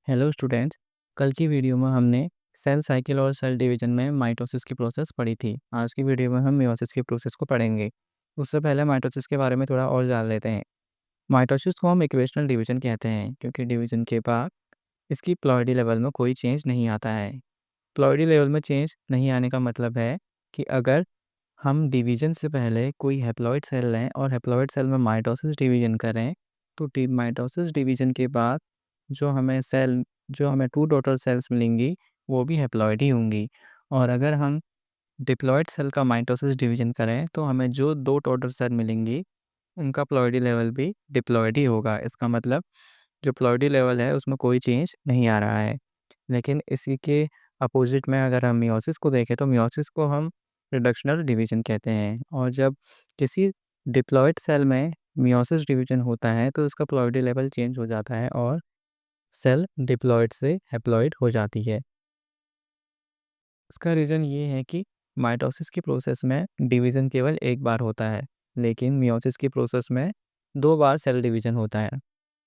Hello students. कल की video में हमने सेल साइकिल और सेल डिवीजन में माइटोसिस की प्रोसेस पढ़ी थी। आज की वीडियो में हम मियोसिस की प्रोसेस को पढ़ेंगे। उससे पहले माइटोसिस के बारे में थोड़ा और जान लेते हैं। माइटोसिस को हम इक्वेशनल डिवीजन कहते हैं क्योंकि डिवीजन के बाद इसकी प्लॉइडी लेवल में कोई चेंज नहीं आता है। प्लॉइडी लेवल में चेंज नहीं आने का मतलब है कि अगर हम डिवीजन से पहले कोई हैप्लॉइड सेल लें और हैप्लॉइड सेल में माइटोसिस डिवीजन करें, तो माइटोसिस डिवीजन के बाद जो हमें सेल जो हमें 2 डॉटर सेल्स मिलेंगी, वो भी हैप्लॉइड ही होंगी। और अगर हम डिप्लॉइड सेल का माइटोसिस डिवीजन करें, तो हमें जो 2 डॉटर सेल मिलेंगी, उनका प्लॉइडी लेवल भी डिप्लॉइड ही होगा। इसका मतलब जो प्लॉइडी लेवल है, उसमें कोई चेंज नहीं आ रहा है। लेकिन इसी के अपोजिट में अगर हम मियोसिस को देखें, तो मियोसिस को हम रिडक्शनल डिवीजन कहते हैं। और जब किसी डिप्लॉइड सेल में मियोसिस डिवीजन होता है, तो उसका प्लॉइडी लेवल चेंज हो जाता है और सेल डिप्लॉइड से हैप्लॉइड हो जाती है। इसका रीज़न ये है कि माइटोसिस की प्रोसेस में डिवीज़न केवल एक बार होता है, लेकिन मियोसिस की प्रोसेस में 2 बार सेल डिवीज़न होता है।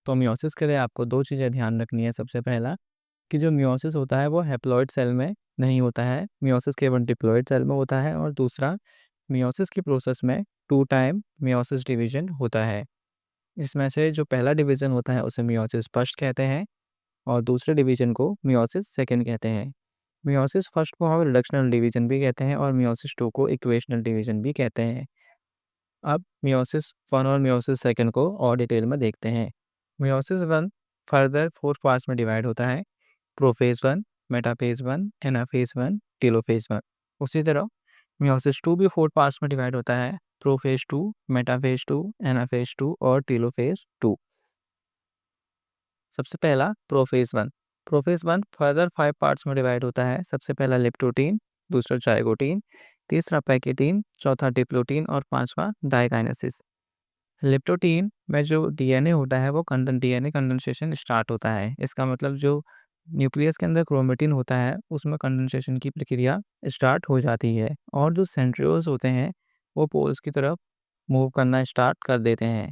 तो मियोसिस के लिए आपको 2 चीज़ें ध्यान रखनी है। सबसे पहला कि जो मियोसिस होता है वो हैप्लॉइड सेल में नहीं होता है, मियोसिस केवल डिप्लॉइड सेल में होता है। और दूसरा, मियोसिस की प्रोसेस में 2 टाइम मियोसिस डिवीज़न होता है। इसमें से जो पहला डिवीज़न होता है उसे मियोसिस फर्स्ट कहते हैं और दूसरे डिवीज़न को मियोसिस सेकंड कहते हैं। मियोसिस फर्स्ट को हम रिडक्शनल डिवीजन भी कहते हैं और मियोसिस 2 को इक्वेशनल डिवीजन भी कहते हैं। अब मियोसिस 1 और मियोसिस सेकंड को और डिटेल में देखते हैं। मियोसिस 1 फर्दर 4 पार्ट्स में डिवाइड होता है। Prophase 1, metaphase 1, anaphase 1, telophase 1। उसी तरह मियोसिस 2 भी 4 पार्ट्स में डिवाइड होता है। प्रोफेज 2, मेटाफेज 2, एनाफेज 2 और टेलोफेज 2। सबसे पहला प्रोफेज 1। प्रोफेज 1 फर्दर 5 पार्ट्स में डिवाइड होता है। सबसे पहला लिप्टोटीन, दूसरा जाइगोटीन, तीसरा पैकेटीन, चौथा डिप्लोटीन और पांचवा डाइकाइनेसिस। लिप्टोटीन में जो डीएनए होता है वो डीएनए कंडेंसेशन स्टार्ट होता है। इसका मतलब जो न्यूक्लियस के अंदर क्रोमेटिन होता है उसमें कंडेंसेशन की प्रक्रिया स्टार्ट हो जाती है और जो सेंट्रियोल्स होते हैं वो पोल्स की तरफ मूव करना स्टार्ट कर देते हैं।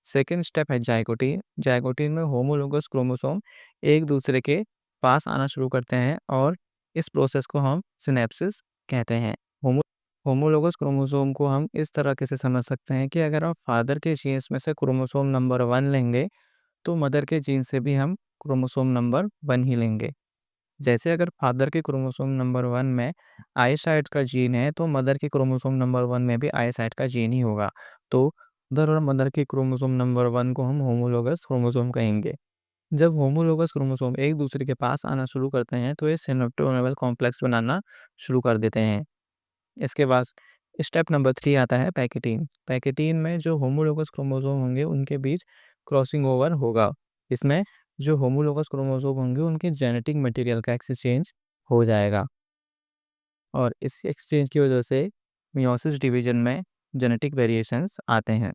सेकेंड स्टेप है जाइगोटीन। जाइगोटीन में होमोलोगस क्रोमोसोम एक दूसरे के पास आना शुरू करते हैं और इस प्रोसेस को हम सिनेप्सिस कहते हैं। होमो होमोलोगस क्रोमोसोम को हम इस तरह से समझ सकते हैं कि अगर हम फादर के जीन्स में से क्रोमोसोम नंबर 1 लेंगे, तो मदर के जीन से भी हम क्रोमोसोम नंबर 1 ही लेंगे। जैसे अगर फादर के क्रोमोसोम नंबर 1 में आईसाइट का जीन है, तो मदर के क्रोमोसोम नंबर 1 में भी आईसाइट का जीन ही होगा। तो फादर और मदर के क्रोमोसोम नंबर 1 को हम होमोलोगस क्रोमोसोम कहेंगे। जब होमोलोगस क्रोमोसोम एक दूसरे के पास आना शुरू करते हैं, तो ये सिनेप्टोमेरल कॉम्प्लेक्स बनाना शुरू कर देते हैं। इसके बाद स्टेप नंबर 3 आता है पैकेटीन। पैकेटीन में जो होमोलोगस क्रोमोसोम होंगे उनके बीच क्रॉसिंग ओवर होगा। इसमें जो होमोलोगस क्रोमोसोम होंगे उनके जेनेटिक मटेरियल का एक्सचेंज हो जाएगा और इस एक्सचेंज की वजह से मियोसिस डिवीजन में जेनेटिक वेरिएशंस आते हैं।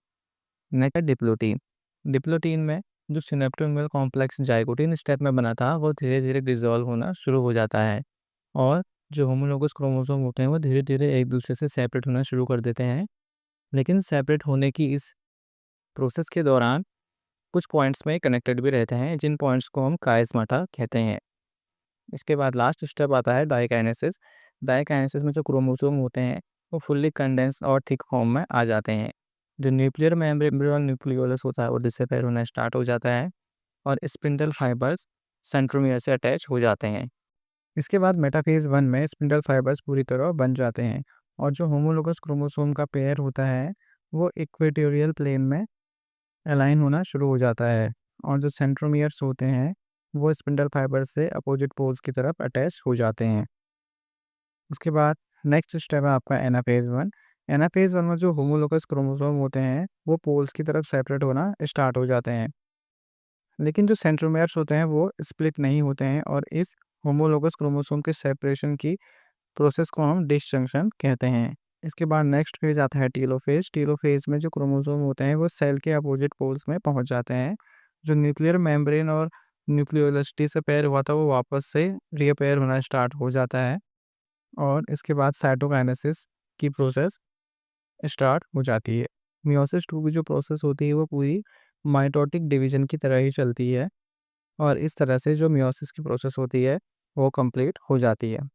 नेक्स्ट है डिप्लोटीन। डिप्लोटीन में जो सिनेप्टोमेरल कॉम्प्लेक्स जाइगोटीन स्टेप में बना था वो धीरे धीरे डिसॉल्व होना शुरू हो जाता है और जो होमोलोगस क्रोमोसोम होते हैं वो धीरे धीरे एक दूसरे से सेपरेट होना शुरू कर देते हैं। लेकिन सेपरेट होने की इस प्रोसेस के दौरान कुछ पॉइंट्स में कनेक्टेड भी रहते हैं, जिन पॉइंट्स को हम काइस्माटा कहते हैं। इसके बाद लास्ट स्टेप आता है डाइकाइनेसिस। डाइकाइनेसिस में जो क्रोमोसोम होते हैं वो फुल्ली कंडेंस और थिक फॉर्म में आ जाते हैं। जो न्यूक्लियर मेम्ब्रेन न्यूक्लियोलस होता है वो डिसअपीयर होना स्टार्ट हो जाता है और स्पिंडल फाइबर्स सेंट्रोमियर से अटैच हो जाते हैं। इसके बाद मेटाफेज 1 में स्पिंडल फाइबर्स पूरी तरह बन जाते हैं और जो होमोलोगस क्रोमोसोम का पेयर होता है वो इक्वेटोरियल प्लेन में अलाइन होना शुरू हो जाता है और जो सेंट्रोमियर्स होते हैं वो स्पिंडल फाइबर्स से अपोजिट पोल्स की तरफ अटैच हो जाते हैं। उसके बाद नेक्स्ट स्टेप है आपका एनाफेज 1। एनाफेज 1 में जो होमोलोगस क्रोमोसोम होते हैं वो पोल्स की तरफ सेपरेट होना स्टार्ट हो जाते हैं, लेकिन जो सेंट्रोमियर्स होते हैं वो स्प्लिट नहीं होते हैं और इस होमोलोगस क्रोमोसोम के सेपरेशन की प्रोसेस को हम डिसजंक्शन कहते हैं। इसके बाद नेक्स्ट फेज आता है टीलोफेज। टीलोफेज में जो क्रोमोसोम होते हैं वो सेल के अपोजिट पोल्स में पहुंच जाते हैं। जो न्यूक्लियर मेम्ब्रेन और न्यूक्लियोलस से पेयर हुआ था वो वापस से रीअपेयर होना स्टार्ट हो जाता है और इसके बाद साइटोकाइनेसिस की प्रोसेस स्टार्ट हो जाती है। मियोसिस 2 की जो प्रोसेस होती है वो पूरी माइटोटिक डिवीजन की तरह ही चलती है। और इस तरह से जो मियोसिस की प्रोसेस होती है वो कंप्लीट हो जाती है।